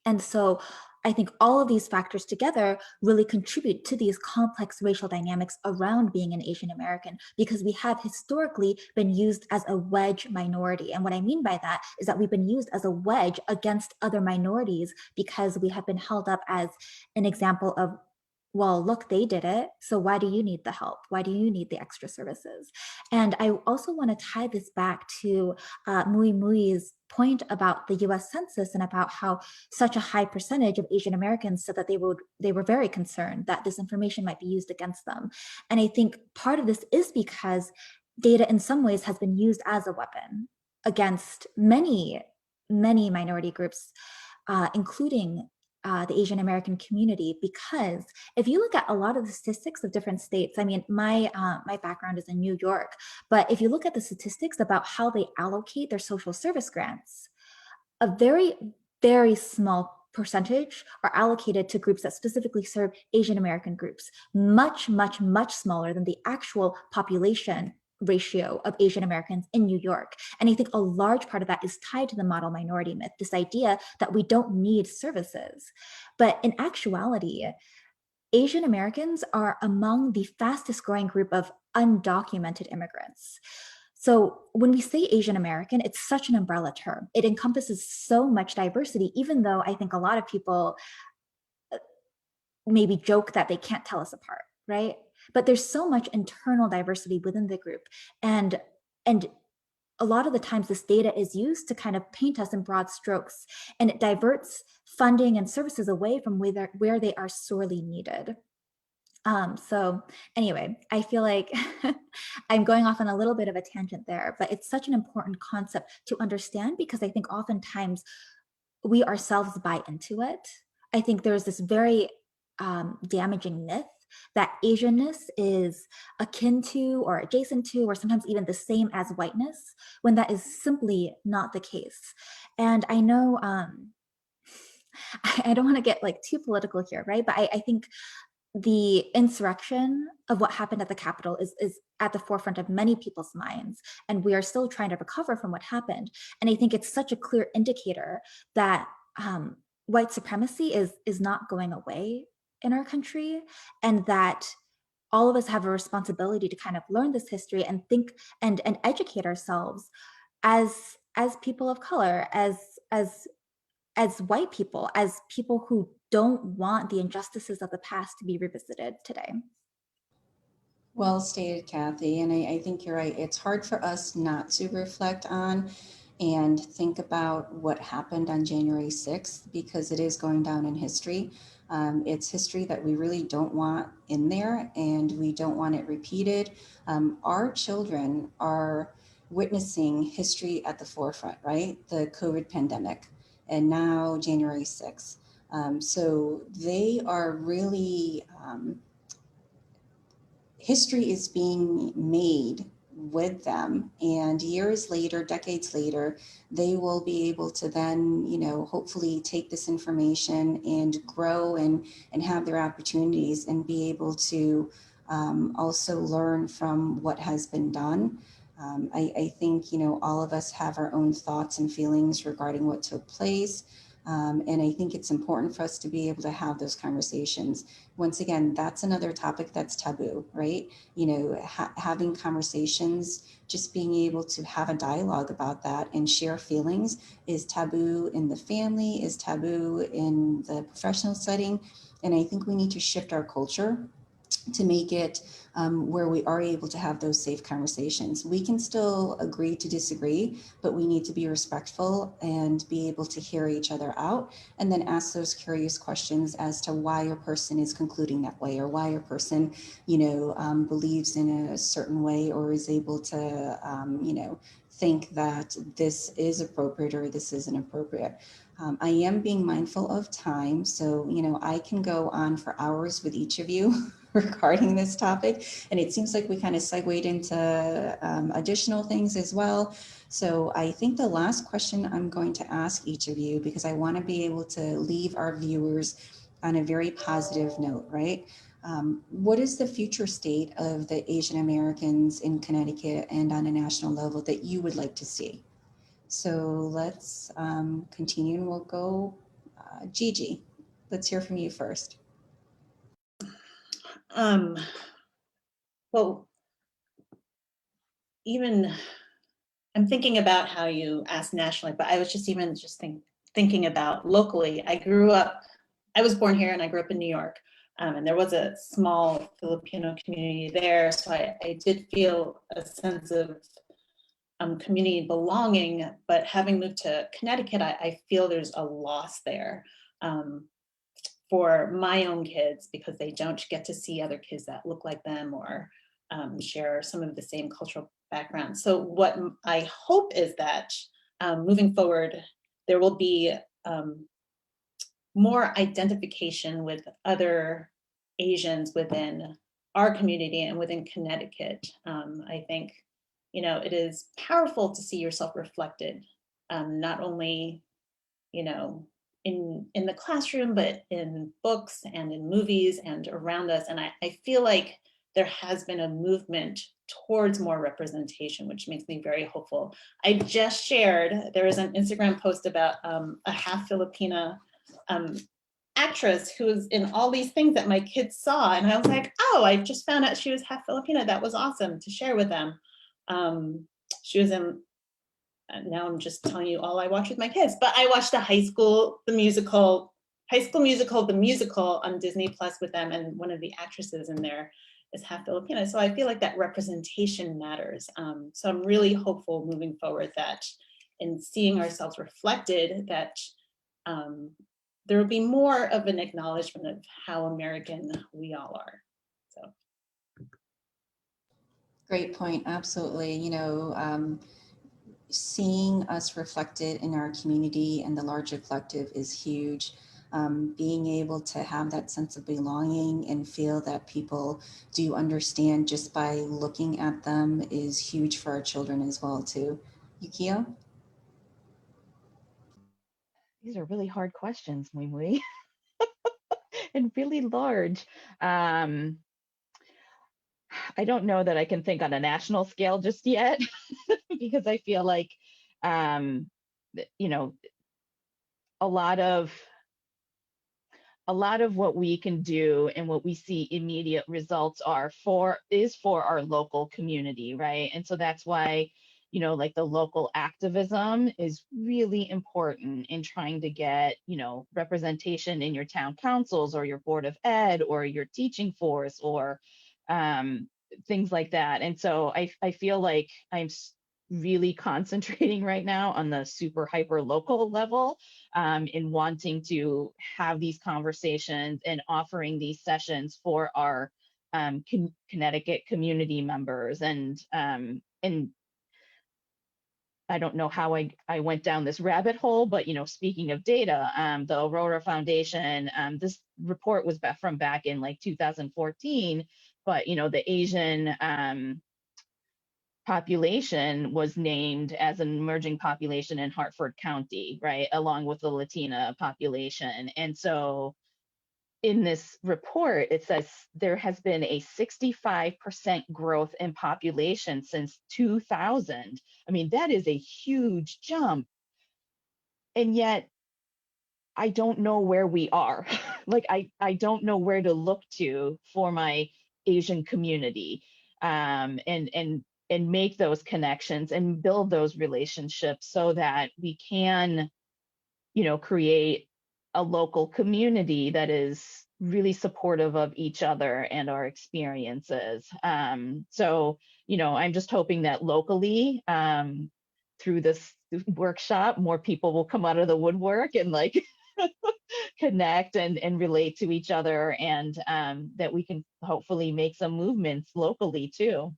Speaker 3: And so I think all of these factors together really contribute to these complex racial dynamics around being an Asian American, because we have historically been used as a wedge minority. And what I mean by that is that we've been used as a wedge against other minorities because we have been held up as an example of, well, look, they did it, so why do you need the help? Why do you need the extra services? And I also want to tie this back to Mui Mui's point about the US Census and about how such a high percentage of Asian Americans said that they were very concerned that this information might be used against them. And I think part of this is because data in some ways has been used as a weapon against many minority groups, including the Asian American community, because if you look at a lot of the statistics of different states, I mean, my background is in New York, but if you look at the statistics about how they allocate their social service grants, a very, very small percentage are allocated to groups that specifically serve Asian American groups, much, much, much smaller than the actual population ratio of Asian Americans in New York. And I think a large part of that is tied to the model minority myth, this idea that we don't need services. But in actuality, Asian Americans are among the fastest growing group of undocumented immigrants. So when we say Asian American, it's such an umbrella term. It encompasses so much diversity, even though I think a lot of people maybe joke that they can't tell us apart, right? But there's so much internal diversity within the group. And a lot of the times this data is used to kind of paint us in broad strokes, and it diverts funding and services away from where they are sorely needed. So anyway, I feel like I'm going off on a little bit of a tangent there, but it's such an important concept to understand, because I think oftentimes we ourselves buy into it. I think there's this very damaging myth that Asianness is akin to or adjacent to, or sometimes even the same as whiteness, when that is simply not the case. And I know, I don't want to get like too political here, right? But I think the insurrection of what happened at the Capitol is at the forefront of many people's minds, and we are still trying to recover from what happened. And I think it's such a clear indicator that white supremacy is not going away in our country, and that all of us have a responsibility to kind of learn this history and think and educate ourselves as people of color, as white people, as people who don't want the injustices of the past to be revisited today.
Speaker 2: Well stated, Kathy, and I think you're right. It's hard for us not to reflect on and think about what happened on January 6th, because it is going down in history. It's history that we really don't want in there, and we don't want it repeated. Our children are witnessing history at the forefront, right? The COVID pandemic, and now January 6th. So they are really, history is being made with them, and years later, decades later, they will be able to then, hopefully take this information and grow and have their opportunities, and be able to also learn from what has been done. I think, all of us have our own thoughts and feelings regarding what took place. And I think it's important for us to be able to have those conversations. Once again, that's another topic that's taboo, right? Having conversations, just being able to have a dialogue about that and share feelings is taboo in the family, is taboo in the professional setting. And I think we need to shift our culture to make it where we are able to have those safe conversations. We can still agree to disagree, but we need to be respectful and be able to hear each other out, and then ask those curious questions as to why a person is concluding that way, or why a person, believes in a certain way, or is able to, think that this is appropriate or this isn't appropriate. I am being mindful of time, so I can go on for hours with each of you regarding this topic, and it seems like we kind of segued into additional things as well. So I think the last question I'm going to ask each of you, because I want to be able to leave our viewers on a very positive note, right? What is the future state of the Asian Americans in Connecticut and on a national level that you would like to see? So let's continue, and we'll go, Gigi, let's hear from you first.
Speaker 6: Well, even I'm thinking about how you asked nationally, but I was just thinking about locally. I was born here and I grew up in New York, and there was a small Filipino community there. So I did feel a sense of community belonging, but having moved to Connecticut, I feel there's a loss there for my own kids, because they don't get to see other kids that look like them or share some of the same cultural background. So what I hope is that moving forward, there will be more identification with other Asians within our community and within Connecticut. I think, you know, it is powerful to see yourself reflected, not only, you know, in the classroom, but in books and in movies and around us. And I feel like there has been a movement towards more representation, which makes me very hopeful. I just shared, there was an Instagram post about a half Filipina actress who was in all these things that my kids saw. And I was like, oh, I just found out she was half Filipina. That was awesome to share with them. She was in, now I'm just telling you all I watch with my kids, but I watched High School Musical, the musical on Disney Plus with them. And one of the actresses in there is half Filipina. So I feel like that representation matters. So I'm really hopeful moving forward that in seeing ourselves reflected, that there will be more of an acknowledgement of how American we all are. So.
Speaker 2: Great point, absolutely. You know, seeing us reflected in our community and the larger collective is huge. Being able to have that sense of belonging and feel that people do understand just by looking at them is huge for our children as well too. Yukio?
Speaker 5: These are really hard questions, Mui, and really large. I don't know that I can think on a national scale just yet, because I feel like, you know, a lot of what we can do and what we see immediate results are for our local community, right? And so that's why, you know, like the local activism is really important in trying to get, you know, representation in your town councils or your board of ed or your teaching force or things like that. And so I feel like I'm really concentrating right now on the super hyper local level, in wanting to have these conversations and offering these sessions for our Connecticut community members. And I don't know how I went down this rabbit hole, but, you know, speaking of data, the Rotor Foundation, this report was from back in like 2014, but, you know, the Asian population was named as an emerging population in Hartford County, right, along with the Latina population. And so in this report, it says there has been a 65% growth in population since 2000. I mean, that is a huge jump. And yet, I don't know where we are. Like, I don't know where to look to for my Asian community, and make those connections and build those relationships so that we can, you know, create a local community that is really supportive of each other and our experiences. So, you know, I'm just hoping that locally, through this workshop, more people will come out of the woodwork and like connect and relate to each other, and that we can hopefully make some movements locally too.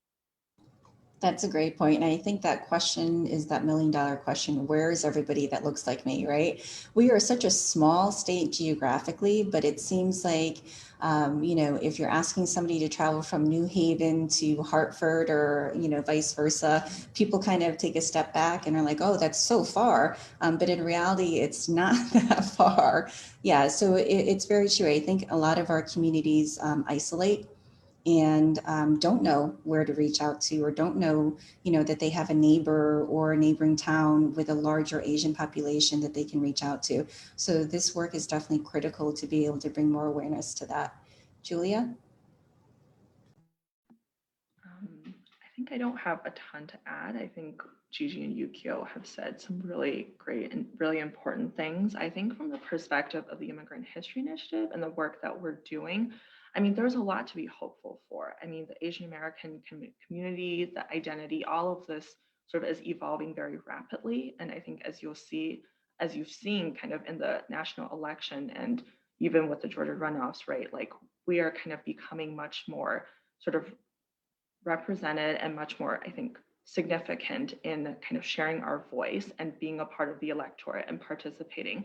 Speaker 2: That's a great point. And I think that question is that $1 million question. Where is everybody that looks like me, right? We are such a small state geographically, but it seems like, you know, if you're asking somebody to travel from New Haven to Hartford or, you know, vice versa, people kind of take a step back and are like, oh, that's so far. But in reality, it's not that far. Yeah, so it's very true. I think a lot of our communities isolate and don't know where to reach out to, or don't know, you know, that they have a neighbor or a neighboring town with a larger Asian population that they can reach out to. So this work is definitely critical to be able to bring more awareness to that. Julia?
Speaker 4: I think I don't have a ton to add. I think Gigi and Yukio have said some really great and really important things. I think from the perspective of the Immigrant History Initiative and the work that we're doing, I mean, there's a lot to be hopeful for. I mean, the Asian American community, the identity, all of this sort of is evolving very rapidly. And I think as you've seen kind of in the national election and even with the Georgia runoffs, right, like we are kind of becoming much more sort of represented and much more, I think, significant in kind of sharing our voice and being a part of the electorate and participating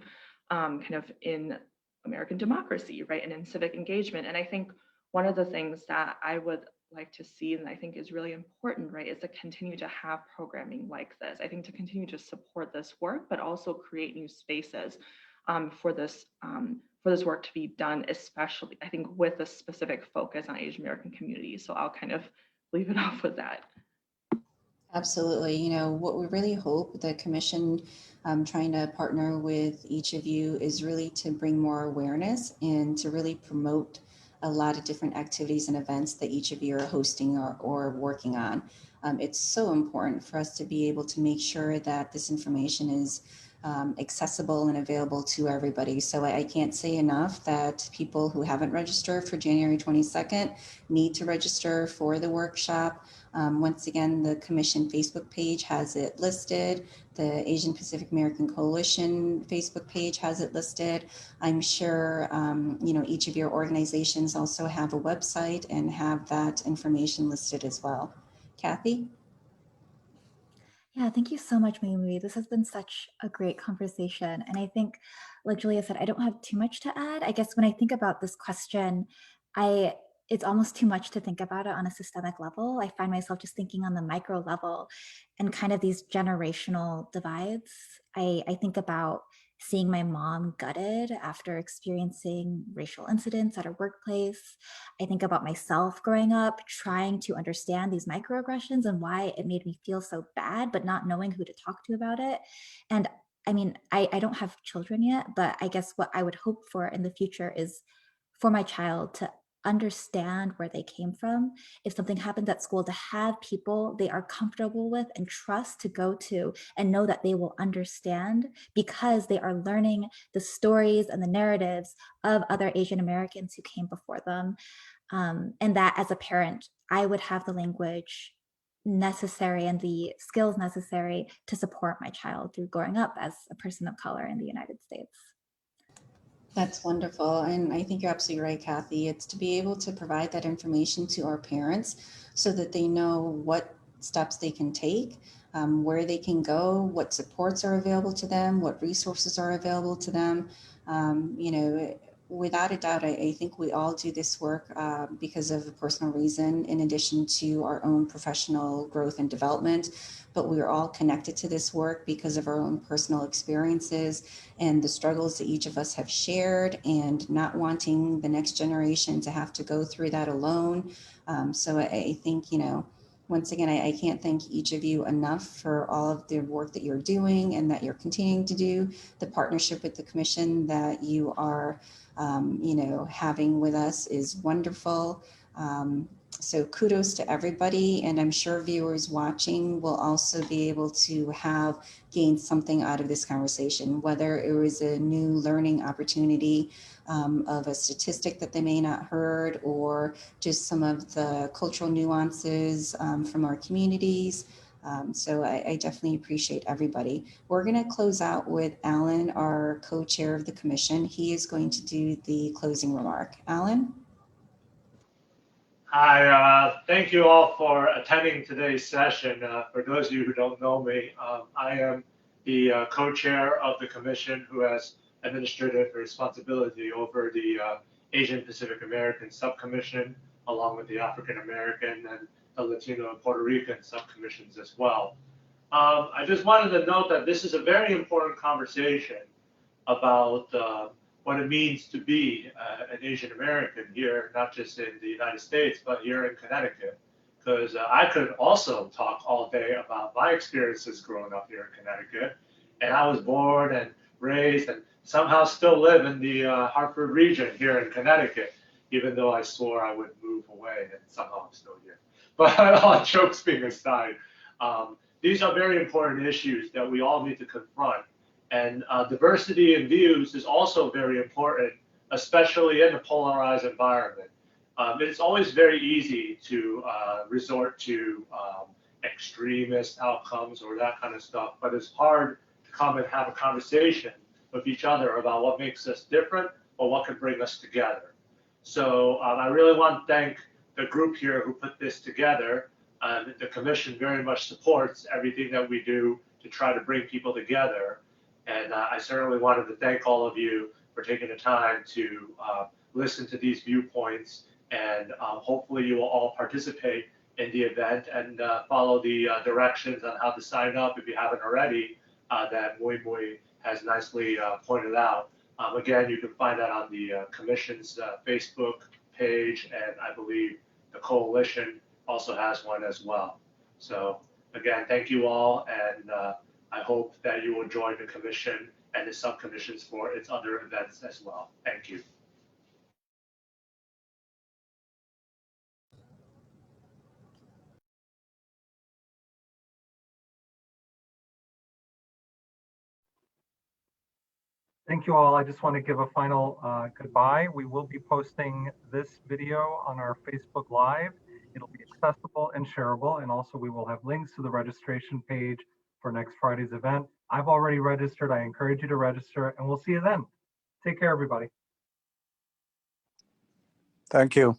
Speaker 4: kind of in American democracy, right, and in civic engagement. And I think one of the things that I would like to see, and I think is really important, right, is to continue to have programming like this. I think to continue to support this work, but also create new spaces for this work to be done, especially I think with a specific focus on Asian American communities. So I'll kind of leave it off with that.
Speaker 2: Absolutely. You know, what we really hope the commission trying to partner with each of you is really to bring more awareness and to really promote a lot of different activities and events that each of you are hosting or working on. It's so important for us to be able to make sure that this information is accessible and available to everybody. So I can't say enough that people who haven't registered for January 22nd need to register for the workshop. Once again, the Commission Facebook page has it listed. The Asian Pacific American Coalition Facebook page has it listed. I'm sure you know, each of your organizations also have a website and have that information listed as well. Kathy?
Speaker 3: Yeah, thank you so much, Maimui. This has been such a great conversation. And I think, like Julia said, I don't have too much to add. I guess when I think about this question, it's almost too much to think about it on a systemic level. I find myself just thinking on the micro level and kind of these generational divides. I think about seeing my mom gutted after experiencing racial incidents at her workplace. I think about myself growing up, trying to understand these microaggressions and why it made me feel so bad, but not knowing who to talk to about it. And I mean, I don't have children yet, but I guess what I would hope for in the future is for my child to understand where they came from. If something happens at school, to have people they are comfortable with and trust to go to and know that they will understand because they are learning the stories and the narratives of other Asian Americans who came before them. And that as a parent, I would have the language necessary and the skills necessary to support my child through growing up as a person of color in the United States.
Speaker 2: That's wonderful. And I think you're absolutely right, Kathy. It's to be able to provide that information to our parents so that they know what steps they can take, where they can go, what supports are available to them, what resources are available to them. You know, without a doubt, I think we all do this work because of a personal reason, in addition to our own professional growth and development. But we are all connected to this work because of our own personal experiences and the struggles that each of us have shared, and not wanting the next generation to have to go through that alone. So I think, you know, once again, I can't thank each of you enough for all of the work that you're doing and that you're continuing to do, the partnership with the commission that you are you know, having with us is wonderful. So kudos to everybody, and I'm sure viewers watching will also be able to have gained something out of this conversation, whether it was a new learning opportunity of a statistic that they may not heard, or just some of the cultural nuances from our communities. So I definitely appreciate everybody. We're going to close out with Alan, our co-chair of the commission. He is going to do the closing remark. Alan?
Speaker 7: Hi, thank you all for attending today's session. For those of you who don't know me, I am the co-chair of the commission who has administrative responsibility over the Asian Pacific American subcommission, along with the African American and the Latino and Puerto Rican subcommissions as well. I just wanted to note that this is a very important conversation about what it means to be an Asian American here, not just in the United States, but here in Connecticut. Because I could also talk all day about my experiences growing up here in Connecticut. And I was born and raised and somehow still live in the Hartford region here in Connecticut, even though I swore I would move away, and somehow I'm still here. But all jokes being aside, these are very important issues that we all need to confront. And diversity in views is also very important, especially in a polarized environment. It's always very easy to resort to extremist outcomes or that kind of stuff, but it's hard to come and have a conversation with each other about what makes us different or what could bring us together. So I really want to thank the group here who put this together. The commission very much supports everything that we do to try to bring people together. And I certainly wanted to thank all of you for taking the time to listen to these viewpoints, and hopefully you will all participate in the event and follow the directions on how to sign up if you haven't already, that Mui Mui has nicely pointed out. Again, you can find that on the Commission's Facebook page, and I believe the Coalition also has one as well. So again, thank you all, and I hope that you will join the Commission and the subcommissions for its other events as well. Thank you.
Speaker 1: Thank you all. I just want to give a final goodbye. We will be posting this video on our Facebook Live. It'll be accessible and shareable, and also we will have links to the registration page for next Friday's event. I've already registered. I encourage you to register, and we'll see you then. Take care, everybody.
Speaker 8: Thank you.